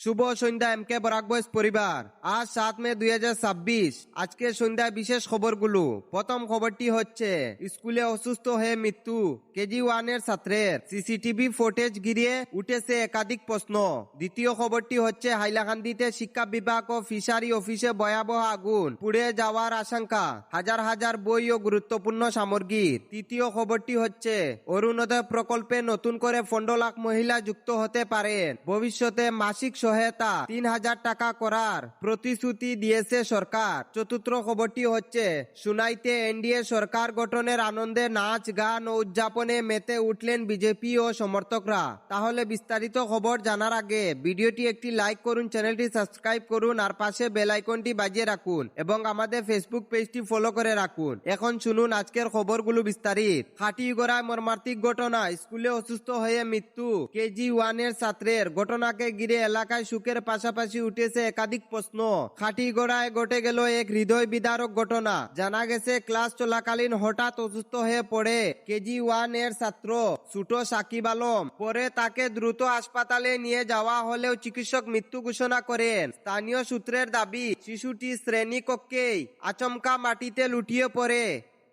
শুভ সন্ধ্যা M K Barak বয়েস পরিবার। আজ 7 মে 2026। আজকে সন্ধ্যায় বিশেষ খবরগুলো। প্রথম খবরটি হচ্ছে স্কুলে অসুস্থ হয়ে মৃত্যু কেজি 1-এর ছাত্রের, সিসিটিভি ফুটেজ ঘিরে উঠেছে একাধিক প্রশ্ন। দ্বিতীয় খবরটি হচ্ছে হাইলাকান্দিতে শিক্ষা বিভাগ ও ফিশারি অফিসে ভয়াবহ আগুন, পুড়ে যাওয়ার আশঙ্কা, হাজার হাজার বই ও গুরুত্বপূর্ণ সামগ্রী। তৃতীয় খবরটি হচ্ছে অরুণোদয় প্রকল্পে নতুন করে 15 লাখ মহিলা যুক্ত হতে পারেন। ভবিষ্যতে মাসিক সহায়তা 3,000 টাকা করার প্রতিশ্রুতি দিয়েছে সরকার। চতুর্থ খবরটি হচ্ছে সুনাইতে এনডিএ সরকার গঠনের আনন্দে নাচ গান ও উদযাপনে মেতে উঠলেন বিজেপি ও সমর্থকরা। তাহলে বিস্তারিত খবর জানার আগে ভিডিওটি একটি লাইক করুন, চ্যানেলটি সাবস্ক্রাইব করুন আর পাশে বেল আইকনটি বাজিয়ে রাখুন এবং আমাদের ফেসবুক পেজটি ফলো করে রাখুন। এখন শুনুন আজকের খবরগুলো বিস্তারিত। হাটিগড়ায় মর্মান্তিক ঘটনা, স্কুলে অসুস্থ হয়ে মৃত্যু কেজি 1-এর ছাত্রের। ঘটনাকে ঘিরে এলাকায় সুখের পাশাপাশি উঠেছে একাধিক প্রশ্ন। খাটিগড়ায় ঘটে গেল এক হৃদয় বিদারক ঘটনা। জানা গেছে ক্লাস চলাকালীন হঠাৎ অসুস্থ হয়ে পড়ে কেজি 1-এর ছাত্র ছোট সাকিব আলম। পরে তাকে দ্রুত হাসপাতালে নিয়ে যাওয়া হলেও চিকিৎসক মৃত্যু ঘোষণা করেন। স্থানীয় সূত্রের দাবি, শিশুটি শ্রেণীকক্ষেই আচমকা মাটিতে লুটিয়ে পড়ে।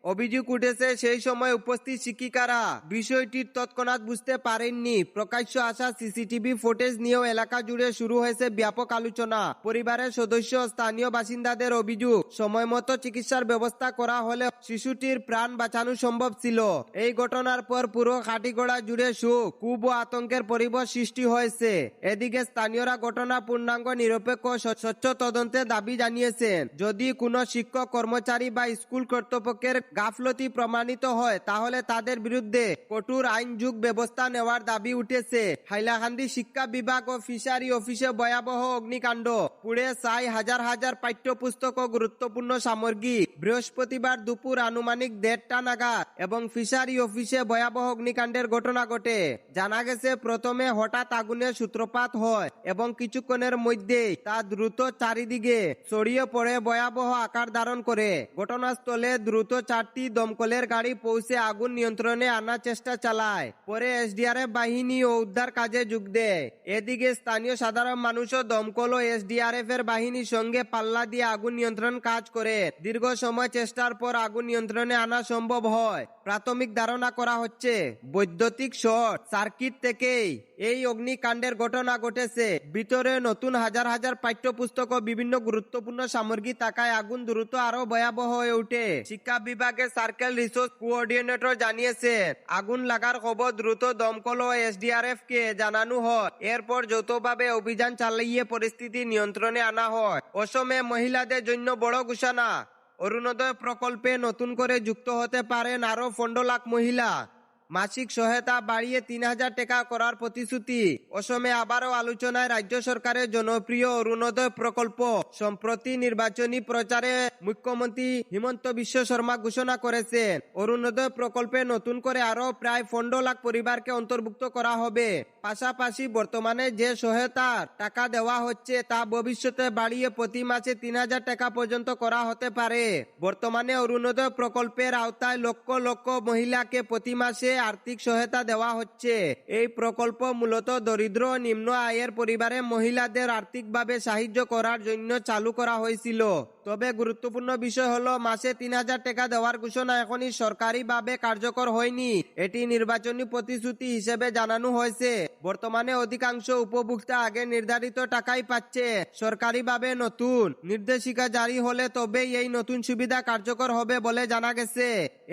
অভিযোগ উঠেছে সেই সময় উপস্থিত শিক্ষিকারা বিষয়টির তৎক্ষণাৎ বুঝতে পারেননি। প্রকাশ্য আসা সিসিটিভি ফুটেজ নিয়েও এলাকা জুড়ে শুরু হয়েছে ব্যাপক আলোচনা। পরিবারের সদস্য ও স্থানীয় বাসিন্দাদের অভিযোগ, সময় মতো চিকিৎসার ব্যবস্থা করা হলে শিশুটির প্রাণ বাঁচানো সম্ভব ছিল। এই ঘটনার পর পুরো খাটিগড়া জুড়ে শোক, ক্ষোভ ও আতঙ্কের পরিবেশ সৃষ্টি হয়েছে। এদিকে স্থানীয়রা ঘটনা পূর্ণাঙ্গ নিরপেক্ষ ও স্বচ্ছ তদন্তের দাবি জানিয়েছেন। যদি কোনো শিক্ষক, কর্মচারী বা স্কুল কর্তৃপক্ষের গাফলতি প্রমাণিত হয় তাহলে তাদের বিরুদ্ধে কঠোর আইনযোগ ব্যবস্থা নেওয়ার দাবি উঠেছে। হাইলাকান্দি শিক্ষা বিভাগ ও ফিশারি অফিসে ভয়াবহ অগ্নিকাণ্ড, পুড়ে ছাই হাজার হাজার পাঠ্যপুস্তক ও গুরুত্বপূর্ণ সামগ্রী। বৃহস্পতিবার দুপুর আনুমানিক 1:30 নাগাদ এবং ফিশারি অফিসে ভয়াবহ অগ্নিকাণ্ডের ঘটনা ঘটে। জানা গেছে প্রথমে হঠাৎ আগুনের সূত্রপাত হয় এবং কিছুক্ষণের মধ্যেই তা দ্রুত চারিদিকে ছড়িয়ে পড়ে ভয়াবহ আকার ধারণ করে। ঘটনাস্থলে দ্রুত 4টি দমকলের গাড়ি পৌঁছে আগুন নিয়ন্ত্রণে আনার চেষ্টা চালায়। পরে এসডিআরএফ বাহিনী ও উদ্ধার কাজে যোগ দেয়। এদিকে স্থানীয় সাধারণ মানুষও দমকল ও এসডিআরএফ এর বাহিনীর সঙ্গে পাল্লা দিয়ে আগুন নিয়ন্ত্রণ কাজ করে। দীর্ঘ সময় চেষ্টার পর আগুন নিয়ন্ত্রণে আনা সম্ভব হয়। প্রাথমিক ধারণা করা হচ্ছে বৈদ্যুতিক শর্ট সার্কিট থেকেই এই অগ্নিকাণ্ডের ঘটনা ঘটেছে। ভিতরে নতুন হাজার হাজার পাঠ্যপুস্তক ও বিভিন্ন গুরুত্বপূর্ণ সামগ্রী থাকায় আগুন দ্রুত আরো ভয়াবহ হয়ে ওঠে। শিক্ষা বিভাগের সার্কেল রিসোর্স কোঅর্ডিনেটর জানিয়েছেন, আগুন লাগার খবর দ্রুত দমকল ও এসডিআরএফ কে জানানো হয়। এরপর যৌথভাবে অভিযান চালিয়ে পরিস্থিতি নিয়ন্ত্রণে আনা হয়। অসমে মহিলাদের জন্য বড় ঘোষণা, অরুণোদয় প্রকল্পে নতুন করে যুক্ত হতে পারেন আরো 15 লাখ মহিলা। মাসিক সহায়তা বাড়িয়ে 3,000 টাকা করার প্রতিশ্রুতি। অসমে আবারও আলোচনায় রাজ্য সরকারের জনপ্রিয় অরুণোদয় প্রকল্প। সম্প্রতি নির্বাচনী প্রচারে মুখ্যমন্ত্রী হিমন্ত বিশ্ব শর্মা ঘোষণা করেছেন, অরুণোদয় প্রকল্পে নতুন করে আরো প্রায় 15 লাখ পরিবারকে অন্তর্ভুক্ত করা হবে। পাশাপাশি বর্তমানে যে সহায়তার টাকা দেওয়া হচ্ছে তা ভবিষ্যতে বাড়িয়ে প্রতি মাসে 3,000 টাকা পর্যন্ত করা হতে পারে। বর্তমানে অরুণোদয় প্রকল্পের আওতায় লক্ষ লক্ষ মহিলাকে প্রতি মাসে আর্থিক সহায়তা দেওয়া হচ্ছে। এই প্রকল্প মূলত দরিদ্র ও নিম্ন আয়ের পরিবারের মহিলাদের আর্থিকভাবে সাহায্য করার জন্য চালু করা হয়েছিল। তবে গুরুত্বপূর্ণ বিষয় হলো মাসে 3,000 টাকা দেওয়ার ঘোষণা এখনই সরকারিভাবে কার্যকর হয়নি। এটি নির্বাচনী প্রতিশ্রুতি হিসেবে জানানো হয়েছে। বর্তমানে অধিকাংশ উপভোক্তা আগে নির্ধারিত টাকাই পাচ্ছে। সরকারিভাবে নতুন নির্দেশিকা জারি হলে তবেই এই নতুন সুবিধা কার্যকর হবে বলে জানা গেছে।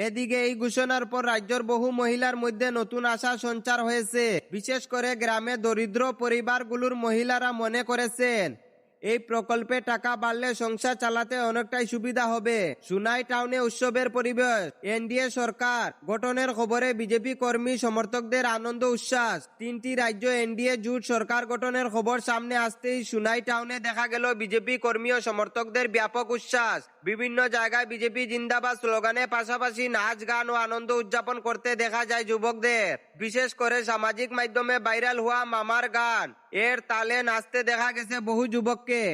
এদিকে এই ঘোষণার পর রাজ্যের বহু মহিলার মধ্যে নতুন আশা সঞ্চার হয়েছে। বিশেষ করে গ্রামে দরিদ্র পরিবারগুলোর মহিলারা মনে করেছেন এই প্রকল্পে টাকা বাড়লে সংসার চালাতে অনেকটাই সুবিধা হবে। সুনাই টাউনে উৎসবের পরিবেশ। এনডিএ সরকার গঠনের খবরে বিজেপি কর্মী সমর্থকদের আনন্দ উচ্ছ্বাস। 3টি রাজ্য এনডিএ জোট সরকার গঠনের খবর সামনে আসতেই সুনাই টাউনে দেখা গেল বিজেপি কর্মী ও সমর্থকদের ব্যাপক উচ্ছ্বাস। বিভিন্ন জায়গায় বিজেপি জিন্দাবাদ স্লোগানের পাশাপাশি নাচ গান ও আনন্দ উদযাপন করতে দেখা যায় যুবকদের। বিশেষ করে সামাজিক মাধ্যমে ভাইরাল হওয়া মামার গান এর তালে নাচতে দেখা গেছে বহু যুবককে।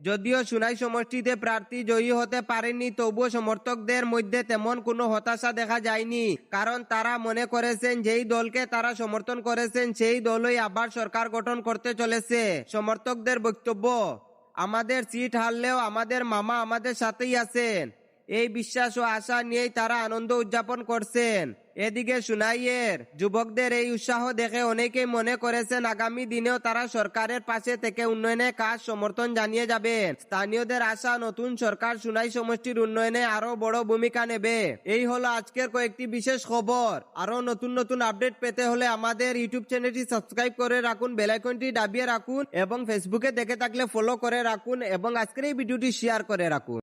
যদিও সুনাই সমষ্টিতে প্রার্থী জয়ী হতে পারেনি, তবুও সমর্থকদের মধ্যে তেমন কোনো হতাশা দেখা যায়নি, কারণ তারা মনে করেছেন যেই দলকে তারা সমর্থন করেছেন সেই দলই আবার সরকার গঠন করতে চলেছে। সমর্থকদের বক্তব্য, আমাদের সিট হারলেও আমাদের মামা আমাদের সাথেই আছেন, এই বিশ্বাস ও আশা নিয়েই তারা আনন্দ উদযাপন করছেন। এদিকে সুনাইয়ের যুবকদের এই উৎসাহ দেখে অনেকেই মনে করেছেন আগামী দিনেও তারা সরকারের পাশে থেকে উন্নয়নের কাজ সমর্থন জানিয়ে যাবেন। স্থানীয়দের আশা নতুন সরকার সুনাই সমষ্টির উন্নয়নে আরো বড় ভূমিকা নেবে। এই হলো আজকের কয়েকটি বিশেষ খবর। আরো নতুন নতুন আপডেট পেতে হলে আমাদের ইউটিউব চ্যানেলটি সাবস্ক্রাইব করে রাখুন, বেল আইকনটি দাবিয়ে রাখুন এবং ফেসবুকে দেখে থাকলে ফলো করে রাখুন এবং আজকের এই ভিডিওটি শেয়ার করে রাখুন।